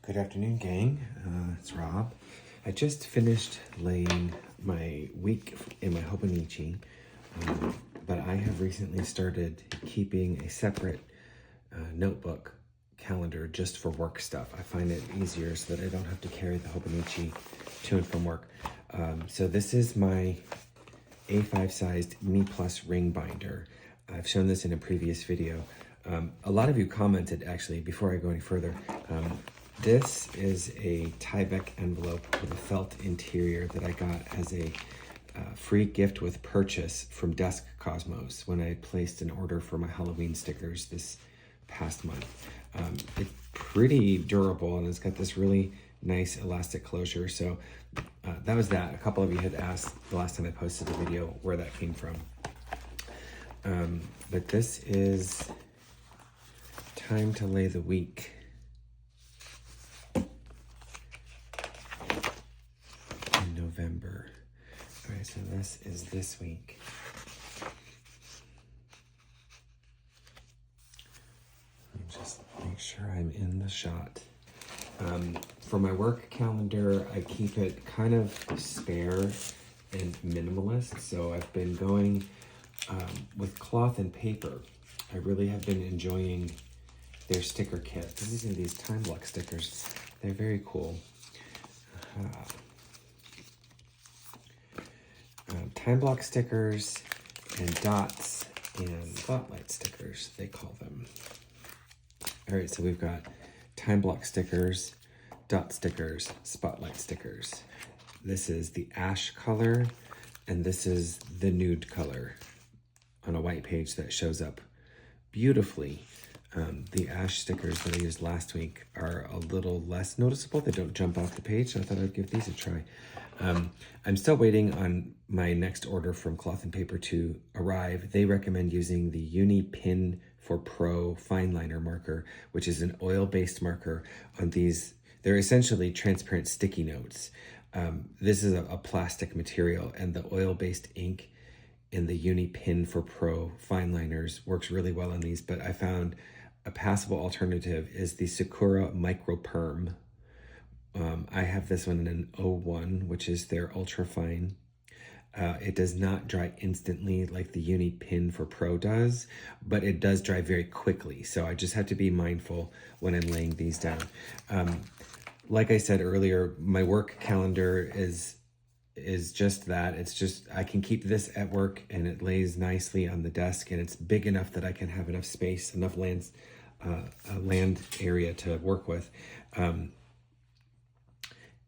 Good afternoon, gang. It's Rob. I just finished laying my week in my Hobonichi, but I have recently started keeping a separate notebook calendar just for work stuff. I find it easier so that I don't have to carry the Hobonichi to and from work. So this is my A5 sized MeePlus ring binder. I've shown this in a previous video. A lot of you commented, actually, before I go any further, this is a Tyvek envelope with a felt interior that I got as a free gift with purchase from Desk Cosmos when I placed an order for my Halloween stickers this past month. It's pretty durable and it's got this really nice elastic closure. So that was that. A couple of you had asked the last time I posted a video where that came from. But this is time to lay the week. In November. All right, so this is this week. Let me just make sure I'm in the shot. For my work calendar, I keep it kind of spare and minimalist. So I've been going with cloth and paper. I really have been enjoying their sticker kit. These are these time block stickers. They're very cool. Time block stickers and dots and spotlight stickers, they call them. All right, so we've got time block stickers, dot stickers, spotlight stickers. This is the ash color, and this is the nude color on a white page that shows up beautifully. The ash stickers that I used last week are a little less noticeable. They don't jump off the page, so I thought I'd give these a try. I'm still waiting on my next order from Cloth and Paper to arrive. They recommend using the Uni Pin for Pro fine liner marker, which is an oil-based marker on these. They're essentially transparent sticky notes. This is a plastic material, and the oil-based ink in the Uni Pin for Pro fine liners works really well on these, but I found a passable alternative is the Sakura Micro Perm. I have this one in an 01, which is their ultra fine. It does not dry instantly like the Uni Pin for Pro does, but it does dry very quickly. So I just have to be mindful when I'm laying these down. Like I said earlier, my work calendar is just that. It's just, I can keep this at work and it lays nicely on the desk, and it's big enough that I can have enough space, enough land area to work with.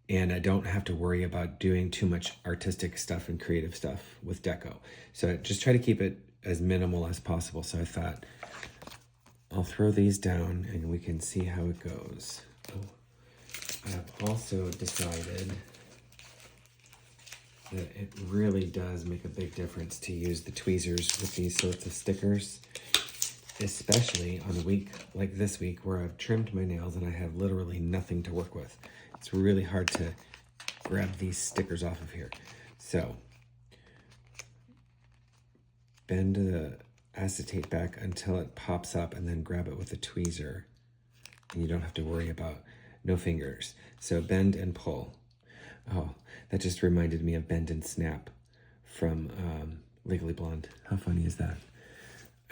And I don't have to worry about doing too much artistic stuff and creative stuff with deco. So I just try to keep it as minimal as possible. So I thought I'll throw these down and we can see how it goes. I've also decided that it really does make a big difference to use the tweezers with these sorts of stickers, especially on a week like this week where I've trimmed my nails and I have literally nothing to work with. It's really hard to grab these stickers off of here. So bend the acetate back until it pops up and then grab it with a tweezer. And you don't have to worry about no fingers. So bend and pull. Oh, that just reminded me of Bend and Snap from Legally Blonde. How funny is that?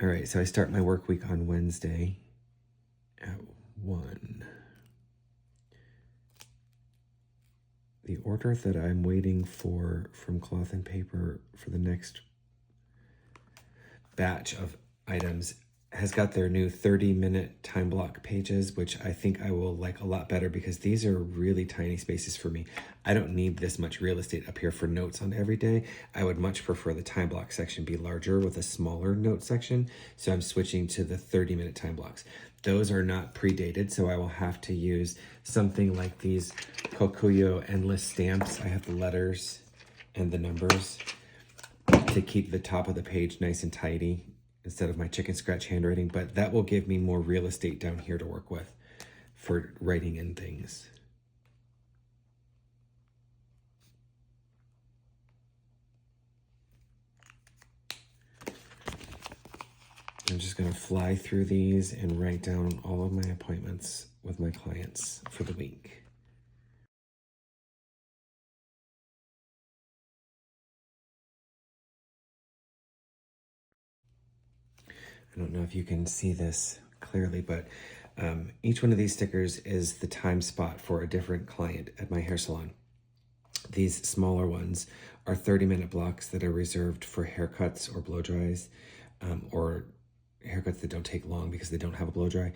All right, so I start my work week on Wednesday at 1. The order that I'm waiting for from Cloth and Paper for the next batch of items has got their new 30-minute time block pages, which I think I will like a lot better because these are really tiny spaces for me. I don't need this much real estate up here for notes on every day. I would much prefer the time block section be larger with a smaller note section. So I'm switching to the 30-minute time blocks. Those are not predated, so I will have to use something like these Kokuyo endless stamps. I have the letters and the numbers to keep the top of the page nice and tidy instead of my chicken scratch handwriting, but that will give me more real estate down here to work with for writing in things. I'm just gonna fly through these and write down all of my appointments with my clients for the week. I don't know if you can see this clearly, but each one of these stickers is the time spot for a different client at my hair salon. These smaller ones are 30-minute blocks that are reserved for haircuts or blow dries, or haircuts that don't take long because they don't have a blow dry.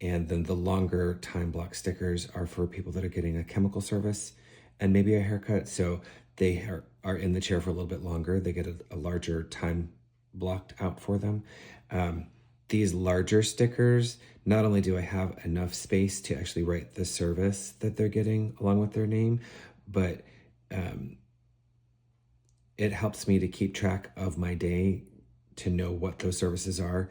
And then the longer time block stickers are for people that are getting a chemical service and maybe a haircut. So they are in the chair for a little bit longer. They get a larger time blocked out for them. These larger stickers, not only do I have enough space to actually write the service that they're getting along with their name, but it helps me to keep track of my day to know what those services are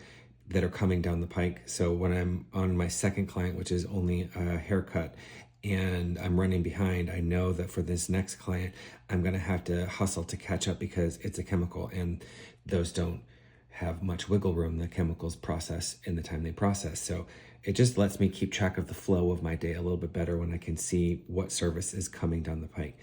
that are coming down the pike. So when I'm on my second client, which is only a haircut, and I'm running behind, I know that for this next client, I'm gonna have to hustle to catch up because it's a chemical and those don't have much wiggle room. The chemicals process in the time they process. So it just lets me keep track of the flow of my day a little bit better when I can see what service is coming down the pike.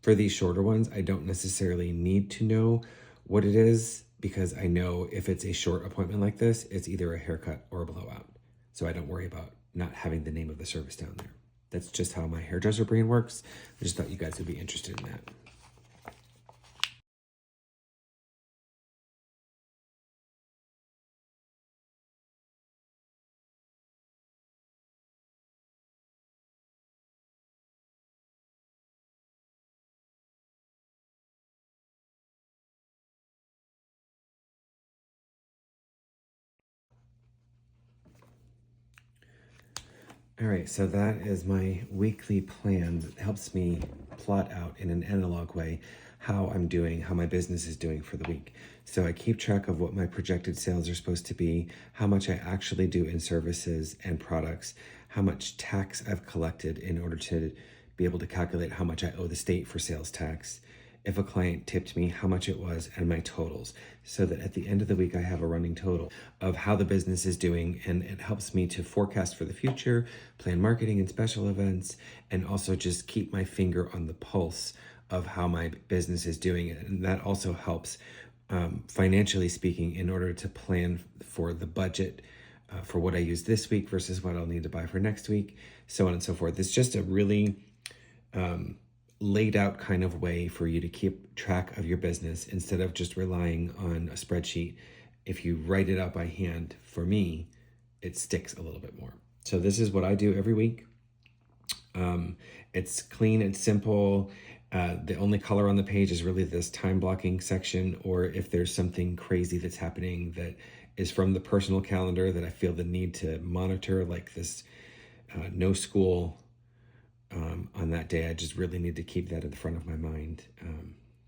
For these shorter ones, I don't necessarily need to know what it is because I know if it's a short appointment like this, it's either a haircut or a blowout. So I don't worry about not having the name of the service down there. That's just how my hairdresser brain works. I just thought you guys would be interested in that. All right, so that is my weekly plan that helps me plot out in an analog way how I'm doing, how my business is doing for the week. So I keep track of what my projected sales are supposed to be, how much I actually do in services and products, how much tax I've collected in order to be able to calculate how much I owe the state for sales tax, if a client tipped me, how much it was, and my totals, so that at the end of the week I have a running total of how the business is doing, and it helps me to forecast for the future, plan marketing and special events, and also just keep my finger on the pulse of how my business is doing. And that also helps, financially speaking, in order to plan for the budget for what I use this week versus what I'll need to buy for next week, so on and so forth. It's just a really laid out kind of way for you to keep track of your business instead of just relying on a spreadsheet. If you write it out by hand, for me, it sticks a little bit more. So this is what I do every week. It's clean and simple. The only color on the page is really this time blocking section, or if there's something crazy that's happening that is from the personal calendar that I feel the need to monitor, like this no school on that day. I just really need to keep that at the front of my mind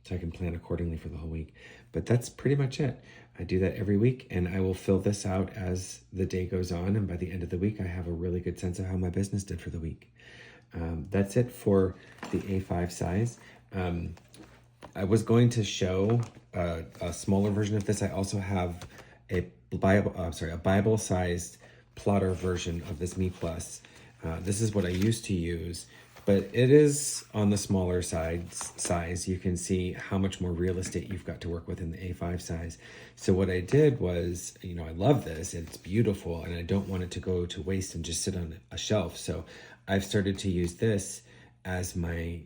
so I can plan accordingly for the whole week. But that's pretty much it. I do that every week, and I will fill this out as the day goes on, and by the end of the week I have a really good sense of how my business did for the week. That's it for the A5 size. I was going to show a smaller version of this. I also have a Bible-sized plotter version of this MeePlus. This is what I used to use, but it is on the smaller size. You can see how much more real estate you've got to work with in the A5 size. So what I did was, I love this, it's beautiful, and I don't want it to go to waste and just sit on a shelf. So I've started to use this as my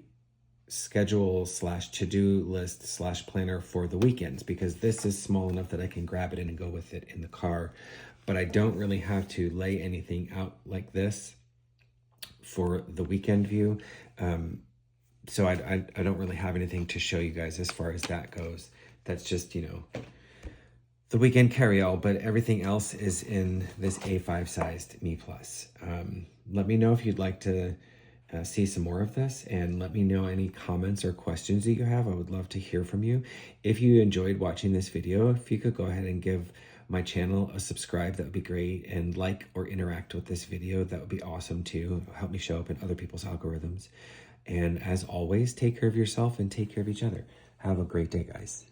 schedule / to-do list / planner for the weekends, because this is small enough that I can grab it and go with it in the car, but I don't really have to lay anything out like this for the weekend view. So I don't really have anything to show you guys as far as that goes. That's just, the weekend carry-all, but everything else is in this A5 sized MeePlus. Let me know if you'd like to see some more of this, and let me know any comments or questions that you have. I would love to hear from you. If you enjoyed watching this video, if you could go ahead and give my channel a subscribe, that would be great, and like or interact with this video, that would be awesome too. It'll help me show up in other people's algorithms. And as always, take care of yourself and take care of each other. Have a great day, guys.